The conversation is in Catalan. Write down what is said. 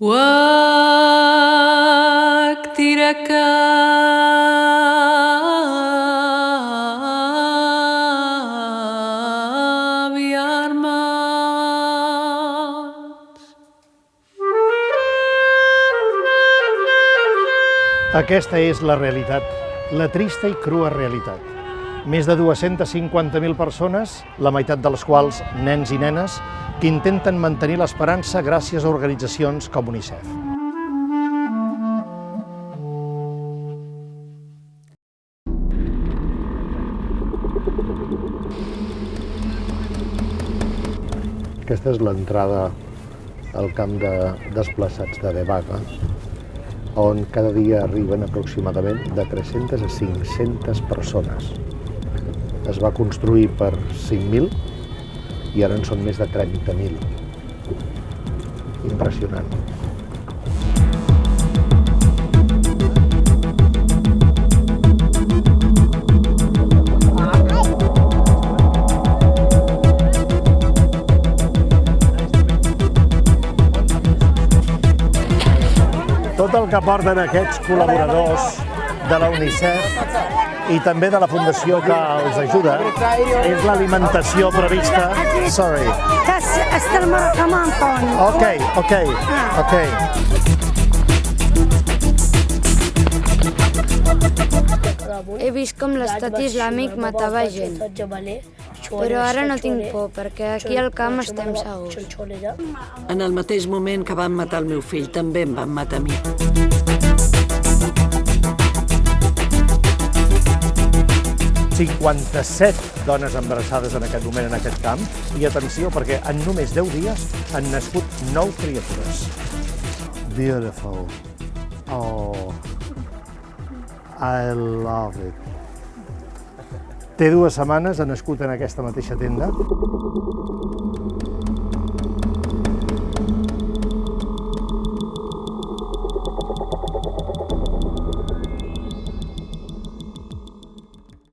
وقتك Aquesta és la realitat, la trista i crua realitat. Més de 250.000 persones, la meitat de les quals nens i nenes, que intenten mantenir l'esperança gràcies a organitzacions com UNICEF. Aquesta és l'entrada al camp de desplaçats de Debaga, on cada dia arriben aproximadament de 300 a 500 persones. Es va construir per 5.000 i ara en són més de 30.000. Impressionant. Tot el que porten aquests col·laboradors de la UNICEF i també de la fundació que els ajuda és l'alimentació prevista. Sorry. Ok. He vist com l'estat islàmic matava gent, però ara no tinc por perquè aquí al camp estem segurs. En el mateix moment que van matar el meu fill, també em van matar a mi. Hi ha 57 dones embarassades en aquest moment en aquest camp i atenció perquè en només 10 dies han nascut 9 criatures. Beautiful. Oh, I love it. Té 2 setmanes, ha nascut en aquesta mateixa tenda.